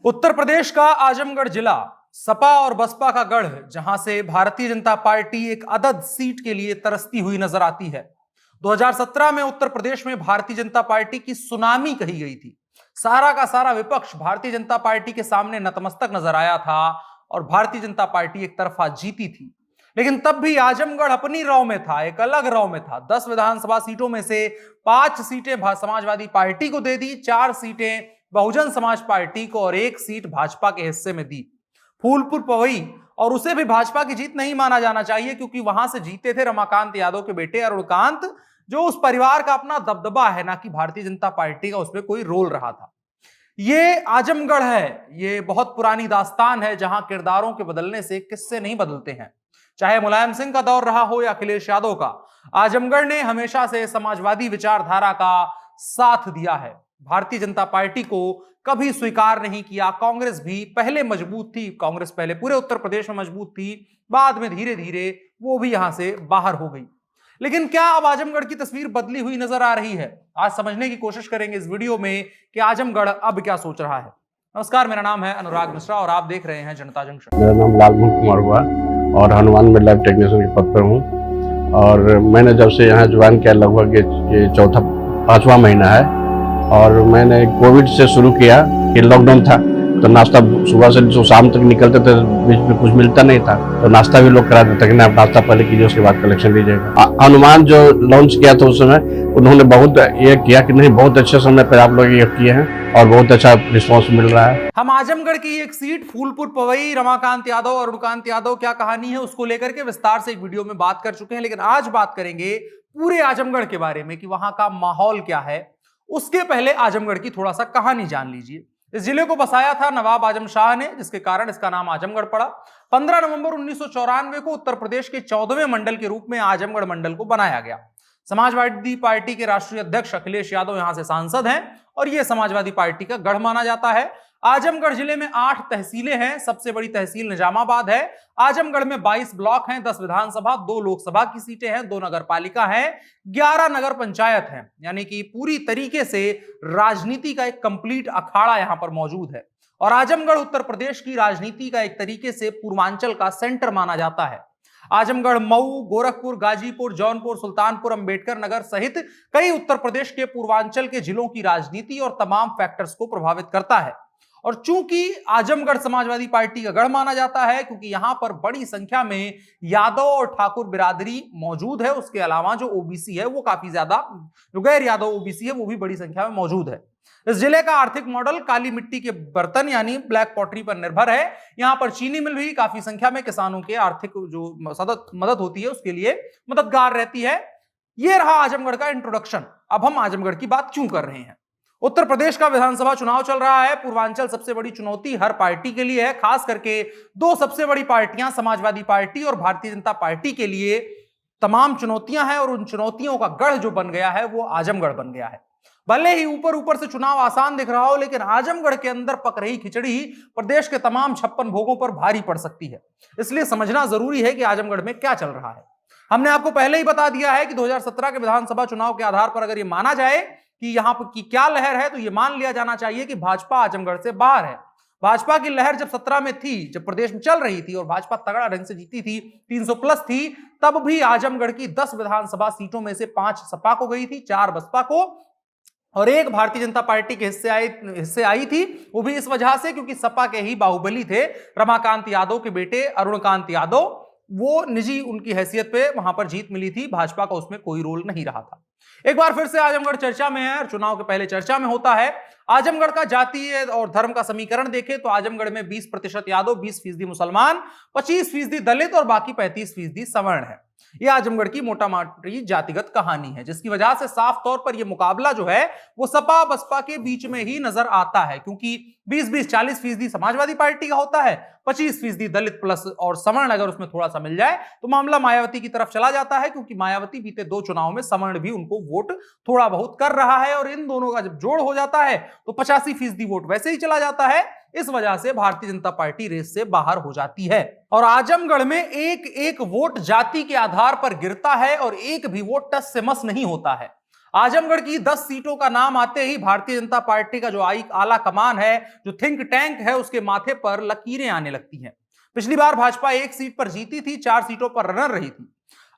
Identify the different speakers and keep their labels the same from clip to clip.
Speaker 1: उत्तर प्रदेश का आजमगढ़ जिला सपा और बसपा का गढ़, जहां से भारतीय जनता पार्टी एक अदद सीट के लिए तरसती हुई नजर आती है। 2017 में उत्तर प्रदेश में भारतीय जनता पार्टी की सुनामी कही गई थी। सारा का सारा विपक्ष भारतीय जनता पार्टी के सामने नतमस्तक नजर आया था और भारतीय जनता पार्टी एक तरफा जीती थी। लेकिन तब भी आजमगढ़ अपनी रौ में था, एक अलग रौ में था। 10 विधानसभा सीटों में से 5 सीटें समाजवादी पार्टी को दे दी, 4 सीटें बहुजन समाज पार्टी को और 1 सीट भाजपा के हिस्से में दी। फूलपुर पवई, और उसे भी भाजपा की जीत नहीं माना जाना चाहिए क्योंकि वहां से जीते थे रमाकांत यादव के बेटे अरुणकांत, जो उस परिवार का अपना दबदबा है, ना कि भारतीय जनता पार्टी का उसमें कोई रोल रहा था। ये आजमगढ़ है, ये बहुत पुरानी दास्तान है जहां किरदारों के बदलने से किस्से नहीं बदलते हैं। चाहे मुलायम सिंह का दौर रहा हो या अखिलेश यादव का, आजमगढ़ ने हमेशा से समाजवादी विचारधारा का साथ दिया है। भारतीय जनता पार्टी को कभी स्वीकार नहीं किया। कांग्रेस भी पहले मजबूत थी, कांग्रेस पहले पूरे उत्तर प्रदेश में मजबूत थी, बाद में धीरे धीरे वो भी यहां से बाहर हो गई। लेकिन क्या अब आजमगढ़ की तस्वीर बदली हुई नजर आ रही है? आज समझने की कोशिश करेंगे इस वीडियो में कि आजमगढ़ अब क्या सोच रहा है। नमस्कार, मेरा नाम है अनुराग मिश्रा और आप देख रहे हैं जनता जंक्शन।
Speaker 2: मेरा नाम लालमोहन कुमार हुआ और हनुमान में लैब टेक्नीशियन के पद पर हूँ। और मैंने जब से यहाँ ज्वाइन किया, लगभग ये चौथा 5वां महीना है। और मैंने कोविड से शुरू किया कि लॉकडाउन था तो नाश्ता सुबह से जो शाम तक निकलते थे, बीच में कुछ मिलता नहीं था तो नाश्ता भी लोग करा देते कि आप नाश्ता पहले कीजिए, उसके बाद कलेक्शन लीजिएगा। हनुमान जो लॉन्च किया था उस समय उन्होंने बहुत ये किया कि नहीं, बहुत अच्छे समय पर आप लोग ये किए हैं और बहुत अच्छा रिस्पॉन्स मिल रहा है।
Speaker 1: हम आजमगढ़ की एक सीट फूलपुर पवई, रमाकांत यादव और अरुणकांत यादव क्या कहानी है उसको लेकर के विस्तार से एक वीडियो में बात कर चुके हैं। लेकिन आज बात करेंगे पूरे आजमगढ़ के बारे में कि वहां का माहौल क्या है। उसके पहले आजमगढ़ की थोड़ा सा कहानी जान लीजिए। इस जिले को बसाया था नवाब आजम शाह ने, जिसके कारण इसका नाम आजमगढ़ पड़ा। 15 नवंबर 1994 को उत्तर प्रदेश के 14वें मंडल के रूप में आजमगढ़ मंडल को बनाया गया। समाजवादी पार्टी के राष्ट्रीय अध्यक्ष अखिलेश यादव यहां से सांसद हैं और यह समाजवादी पार्टी का गढ़ माना जाता है। आजमगढ़ जिले में 8 तहसीलें हैं। सबसे बड़ी तहसील निजामाबाद है। आजमगढ़ में 22 ब्लॉक हैं, 10 विधानसभा, 2 लोकसभा की सीटें हैं, 2 नगर पालिका हैं, 11 नगर पंचायत हैं। यानी कि पूरी तरीके से राजनीति का एक कंप्लीट अखाड़ा यहां पर मौजूद है। और आजमगढ़ उत्तर प्रदेश की राजनीति का एक तरीके से पूर्वांचल का सेंटर माना जाता है। आजमगढ़ मऊ, गोरखपुर, गाजीपुर, जौनपुर, सुल्तानपुर, अंबेडकर नगर सहित कई उत्तर प्रदेश के पूर्वांचल के जिलों की राजनीति और तमाम फैक्टर्स को प्रभावित करता है। और चूंकि आजमगढ़ समाजवादी पार्टी का गढ़ माना जाता है क्योंकि यहां पर बड़ी संख्या में यादव और ठाकुर बिरादरी मौजूद है, उसके अलावा जो ओबीसी है वो काफी ज्यादा, जो गैर यादव ओबीसी है वो भी बड़ी संख्या में मौजूद है। इस जिले का आर्थिक मॉडल काली मिट्टी के बर्तन यानी ब्लैक पॉटरी पर निर्भर है। यहां पर चीनी मिल भी काफी संख्या में किसानों के आर्थिक जो मदद होती है उसके लिए मददगार रहती है। यह रहा आजमगढ़ का इंट्रोडक्शन। अब हम आजमगढ़ की बात क्यों कर रहे हैं। उत्तर प्रदेश का विधानसभा चुनाव चल रहा है। पूर्वांचल सबसे बड़ी चुनौती हर पार्टी के लिए है, खास करके 2 सबसे बड़ी पार्टियां समाजवादी पार्टी और भारतीय जनता पार्टी के लिए तमाम चुनौतियां हैं और उन चुनौतियों का गढ़ जो बन गया है वो आजमगढ़ बन गया है। भले ही ऊपर ऊपर से चुनाव आसान दिख रहा हो, लेकिन आजमगढ़ के अंदर पक रही खिचड़ी प्रदेश के तमाम 56 भोगों पर भारी पड़ सकती है। इसलिए समझना जरूरी है कि आजमगढ़ में क्या चल रहा है। हमने आपको पहले ही बता दिया है कि 2017 के विधानसभा चुनाव के आधार पर अगर ये माना जाए कि यहां पर की क्या लहर है तो यह मान लिया जाना चाहिए कि भाजपा आजमगढ़ से बाहर है। भाजपा की लहर जब 17 में थी, जब प्रदेश में चल रही थी और भाजपा तगड़ा ढंग से जीती थी, 300 प्लस थी, तब भी आजमगढ़ की 10 विधानसभा सीटों में से 5 सपा को गई थी, 4 बसपा को और 1 भारतीय जनता पार्टी के हिस्से आई थी। वो भी इस वजह से क्योंकि सपा के ही बाहुबली थे रमाकांत यादव के बेटे अरुणकांत यादव, वो निजी उनकी हैसियत पे वहां पर जीत मिली थी। भाजपा का उसमें कोई रोल नहीं रहा था। एक बार फिर से आजमगढ़ चर्चा में है और चुनाव के पहले चर्चा में होता है। आजमगढ़ का जातीय और धर्म का समीकरण देखें तो आजमगढ़ में 20% यादव, 20% मुसलमान, 25% दलित और बाकी 35% सवर्ण है। यह आजमगढ़ की मोटा मोटी जातिगत कहानी है, जिसकी वजह से साफ तौर पर यह मुकाबला जो है वो सपा बसपा के बीच में ही नजर आता है, क्योंकि 20-20, 40% समाजवादी पार्टी का होता है, 25% दलित प्लस और सवर्ण अगर उसमें थोड़ा सा मिल जाए तो मामला मायावती की तरफ चला जाता है, क्योंकि मायावती बीते 2 चुनाव में सवर्ण भी उनको वोट थोड़ा बहुत कर रहा है और इन दोनों का जब जोड़ हो जाता है तो 85% वोट वैसे ही चला जाता है। इस वजह से भारतीय जनता पार्टी रेस से बाहर हो जाती है और आजमगढ़ में एक एक वोट जाति के आधार पर गिरता है और एक भी वोट टस से मस नहीं होता है। आजमगढ़ की 10 सीटों का नाम आते ही भारतीय जनता पार्टी का जो आला कमान है, जो थिंक टैंक है, उसके माथे पर लकीरें आने लगती हैं। पिछली बार भाजपा 1 सीट पर जीती थी, 4 सीटों पर रनर रही थी।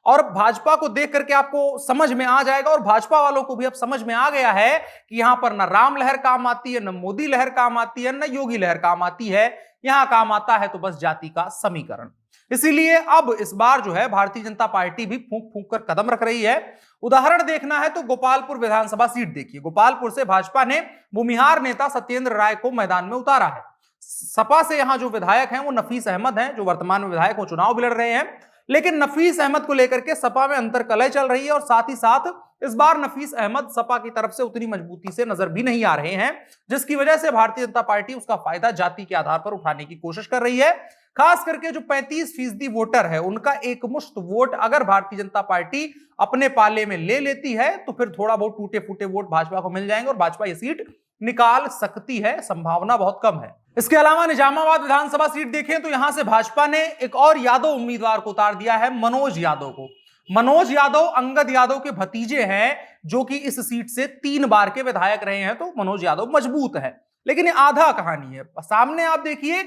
Speaker 1: और भाजपा को देख करके आपको समझ में आ जाएगा, और भाजपा वालों को भी अब समझ में आ गया है कि यहां पर न राम लहर काम आती है, न मोदी लहर काम आती है, न योगी लहर काम आती है। यहां काम आता है तो बस जाति का समीकरण। इसीलिए अब इस बार जो है भारतीय जनता पार्टी भी फूंक फूंक कर कदम रख रही है। उदाहरण देखना है तो गोपालपुर विधानसभा सीट देखिए। गोपालपुर से भाजपा ने भूमिहार नेता सत्येंद्र राय को मैदान में उतारा है। सपा से यहां जो विधायक हैं वो नफीस अहमद हैं, जो वर्तमान में विधायक वो चुनाव भी लड़ रहे हैं। लेकिन नफीस अहमद को लेकर के सपा में अंतर्कलह चल रही है, और साथ ही साथ इस बार नफीस अहमद सपा की तरफ से उतनी मजबूती से नजर भी नहीं आ रहे हैं, जिसकी वजह से भारतीय जनता पार्टी उसका फायदा जाति के आधार पर उठाने की कोशिश कर रही है। खास करके जो 35% वोटर है, उनका एकमुश्त वोट अगर भारतीय जनता पार्टी अपने पाले में ले लेती है तो फिर थोड़ा बहुत टूटे फूटे वोट भाजपा को मिल जाएंगे और भाजपा ये सीट निकाल सकती है। संभावना बहुत कम है। इसके अलावा निजामाबाद विधानसभा सीट देखें तो यहां से भाजपा ने एक और यादव उम्मीदवार को उतार दिया है, मनोज यादव को। मनोज यादव अंगद यादव के भतीजे हैं, जो कि इस सीट से 3 बार के विधायक रहे हैं, तो मनोज यादव मजबूत है। लेकिन ये आधा कहानी है। सामने आप देखिए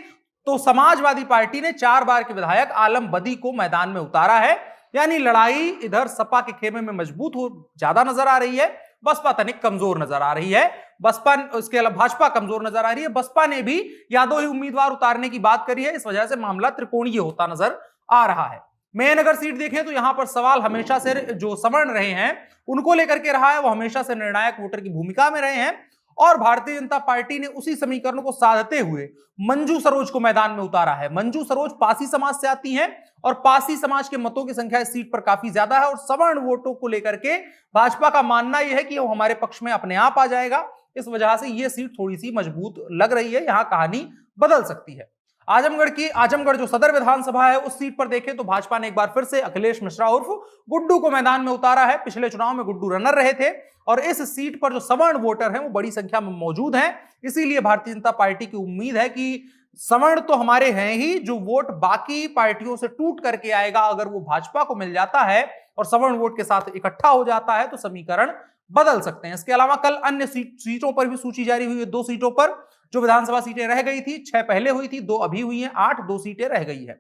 Speaker 1: तो समाजवादी पार्टी ने 4 बार के विधायक आलम बदी को मैदान में उतारा है। यानी लड़ाई इधर सपा के खेमे में मजबूत हो ज्यादा नजर आ रही है, बसपा तनिक कमजोर नजर आ रही है। बसपा, उसके अलावा भाजपा कमजोर नजर आ रही है। बसपा ने भी यादव ही उम्मीदवार उतारने की बात करी है। इस वजह से मामला त्रिकोणीय होता नजर आ रहा है। मेहनगर सीट देखें तो यहां पर सवाल हमेशा से जो सवर्ण रहे हैं उनको लेकर के रहा है। वो हमेशा से निर्णायक वोटर की भूमिका में रहे हैं, और भारतीय जनता पार्टी ने उसी समीकरण को साधते हुए मंजू सरोज को मैदान में उतारा है। मंजू सरोज पासी समाज से आती हैं, और पासी समाज के मतों की संख्या इस सीट पर काफी ज्यादा है, और सवर्ण वोटों को लेकर के भाजपा का मानना यह है कि वो हमारे पक्ष में अपने आप आ जाएगा। इस वजह से यह सीट थोड़ी सी मजबूत लग रही है, यहां कहानी बदल सकती है। आजमगढ़ जो सदर विधानसभा है उस सीट पर देखें तो भाजपा ने एक बार फिर से अखिलेश मिश्रा उर्फ गुड्डू को मैदान में उतारा है। पिछले चुनाव में गुड्डू रनर रहे थे, और इस सीट पर जो सवर्ण वोटर हैं वो बड़ी संख्या में मौजूद हैं। इसीलिए भारतीय जनता पार्टी की उम्मीद है कि सवर्ण तो हमारे हैं ही, जो वोट बाकी पार्टियों से टूट करके आएगा, अगर वो भाजपा को मिल जाता है और सवर्ण वोट के साथ इकट्ठा हो जाता है तो समीकरण बदल सकते हैं। इसके अलावा कल अन्य सीटों पर भी सूची जारी हुई है। 2 सीटों पर जो विधानसभा सीटें रह गई थी, 6 पहले हुई थी, 2 अभी हुई हैं, 8 2 सीटें रह गई है।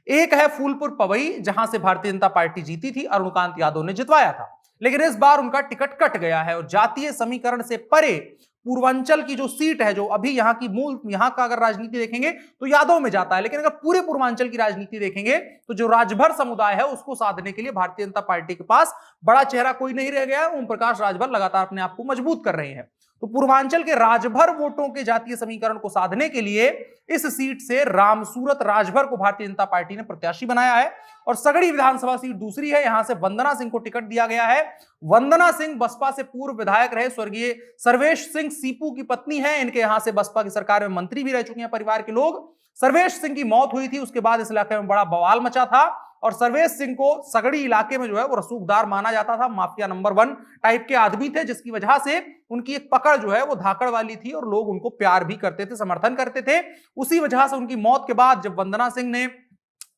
Speaker 1: एक है फूलपुर पवई, जहां से भारतीय जनता पार्टी जीती थी, अरुणकांत यादव ने जितवाया था। लेकिन इस बार उनका टिकट कट गया है, और जातीय समीकरण से परे पूर्वांचल की जो सीट है, जो अभी यहाँ की यहाँ का अगर राजनीति देखेंगे तो यादव में जाता है, लेकिन अगर पूरे पूर्वांचल की राजनीति देखेंगे तो जो राजभर समुदाय है उसको साधने के लिए भारतीय जनता पार्टी के पास बड़ा चेहरा कोई नहीं रह गया है। ओम प्रकाश राजभर लगातार अपने आप को मजबूत कर रहे हैं। तो पूर्वांचल के राजभर वोटों के जातीय समीकरण को साधने के लिए इस सीट से रामसूरत राजभर को भारतीय जनता पार्टी ने प्रत्याशी बनाया है। और सगड़ी विधानसभा सीट दूसरी है, यहां से वंदना सिंह को टिकट दिया गया है। वंदना सिंह बसपा से पूर्व विधायक रहे स्वर्गीय सर्वेश सिंह सीपू की पत्नी है। इनके यहां से बसपा की सरकार में मंत्री भी रह चुके हैं परिवार के लोग। सर्वेश सिंह की मौत हुई थी, उसके बाद इस इलाके में बड़ा बवाल मचा था, और सर्वेश सिंह को सगड़ी इलाके में जो है वो रसूखदार माना जाता था। माफिया नंबर 1 टाइप के आदमी थे, जिसकी वजह से उनकी एक पकड़ जो है वो धाकड़ वाली थी, और लोग उनको प्यार भी करते थे, समर्थन करते थे। उसी वजह से उनकी मौत के बाद जब वंदना सिंह ने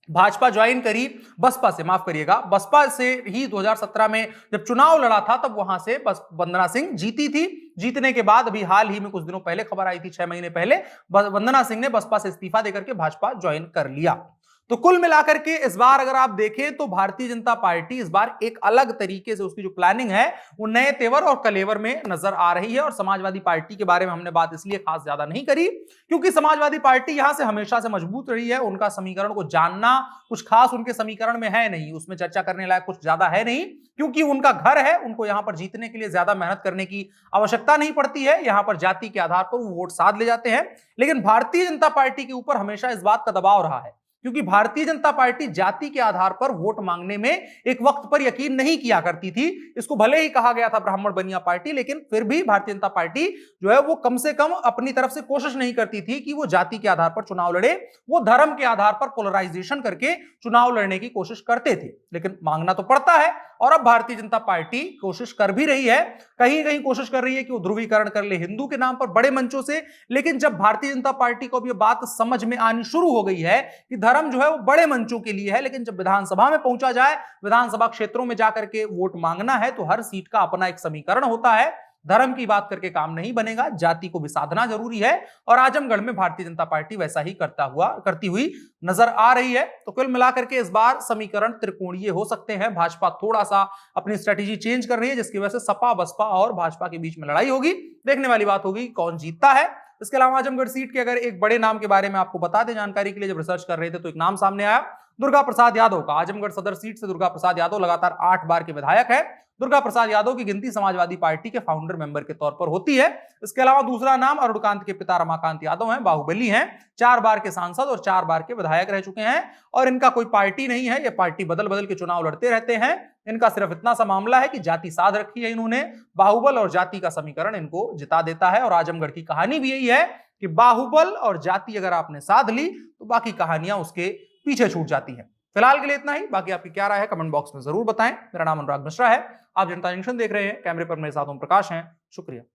Speaker 1: भाजपा ज्वाइन करी, बसपा से ही 2017 में जब चुनाव लड़ा था, तब वहां से वंदना सिंह जीती थी। जीतने के बाद अभी हाल ही में कुछ दिनों पहले खबर आई थी, 6 महीने पहले, वंदना सिंह ने बसपा से इस्तीफा देकर के भाजपा ज्वाइन कर लिया। तो कुल मिलाकर के इस बार अगर आप देखें तो भारतीय जनता पार्टी इस बार एक अलग तरीके से उसकी जो प्लानिंग है वो नए तेवर और कलेवर में नजर आ रही है। और समाजवादी पार्टी के बारे में हमने बात इसलिए खास ज्यादा नहीं करी क्योंकि समाजवादी पार्टी यहां से हमेशा से मजबूत रही है। उनका समीकरण को जानना कुछ खास उनके समीकरण में है नहीं, उसमें चर्चा करने लायक कुछ ज्यादा है नहीं, क्योंकि उनका घर है। उनको यहां पर जीतने के लिए ज्यादा मेहनत करने की आवश्यकता नहीं पड़ती है। यहां पर जाति के आधार पर वो वोट साध ले जाते हैं। लेकिन भारतीय जनता पार्टी के ऊपर हमेशा इस बात का दबाव रहा है, क्योंकि भारतीय जनता पार्टी जाति के आधार पर वोट मांगने में एक वक्त पर यकीन नहीं किया करती थी। इसको भले ही कहा गया था ब्राह्मण बनिया पार्टी, लेकिन फिर भी भारतीय जनता पार्टी जो है वो कम से कम अपनी तरफ से कोशिश नहीं करती थी कि वो जाति के आधार पर चुनाव लड़े। वो धर्म के आधार पर पोलराइजेशन करके चुनाव लड़ने की कोशिश करते थे, लेकिन मांगना तो पड़ता है। और अब भारतीय जनता पार्टी कोशिश कर भी रही है, कहीं कहीं कोशिश कर रही है कि वो ध्रुवीकरण कर ले हिंदू के नाम पर बड़े मंचों से। लेकिन जब भारतीय जनता पार्टी को भी ये बात समझ में आनी शुरू हो गई है कि धर्म धर्म जो है वो बड़े मंचों के लिए है, लेकिन जब विधानसभा में पहुंचा जाए, विधानसभा क्षेत्रों में जाकर के वोट मांगना है, तो हर सीट का अपना एक समीकरण होता है। धर्म की बात करके काम नहीं बनेगा, जाति को भी साधना जरूरी है, और आजमगढ़ में भारतीय जनता पार्टी वैसा ही करती हुई नजर आ रही है। तो कुल मिलाकर के इस बार समीकरण त्रिकोणीय हो सकते हैं। भाजपा थोड़ा सा अपनी स्ट्रेटेजी चेंज कर रही है, जिसकी वजह से सपा बसपा और भाजपा के बीच में लड़ाई होगी। देखने वाली बात होगी कौन जीतता है। इसके अलावा आजमगढ़ सीट के अगर एक बड़े नाम के बारे में आपको बता दें जानकारी के लिए, जब रिसर्च कर रहे थे तो एक नाम सामने आया दुर्गा प्रसाद यादव का। आजमगढ़ सदर सीट से दुर्गा प्रसाद यादव लगातार 8 बार के विधायक है। दुर्गा प्रसाद यादव की गिनती समाजवादी पार्टी के फाउंडर मेंबर के तौर पर होती है। इसके अलावा दूसरा नाम अरुणकांत के पिता रमाकांत यादव हैं, बाहुबली हैं, 4 बार के सांसद और 4 बार के विधायक रह चुके हैं, और इनका कोई पार्टी नहीं है, ये पार्टी बदल बदल के चुनाव लड़ते रहते हैं। इनका सिर्फ इतना सा मामला है कि जाति साध रखी है इन्होंने, बाहुबल और जाति का समीकरण इनको जिता देता है। और आजमगढ़ की कहानी भी यही है कि बाहुबल और जाति अगर आपने साध ली तो बाकी कहानियां उसके पीछे छूट जाती हैं। फिलहाल के लिए इतना ही, बाकी आपकी क्या राय है कमेंट बॉक्स में जरूर बताएं। मेरा नाम अनुराग मिश्रा है, आप जनता जंक्शन देख रहे हैं, कैमरे पर मेरे साथ ओम प्रकाश हैं। शुक्रिया।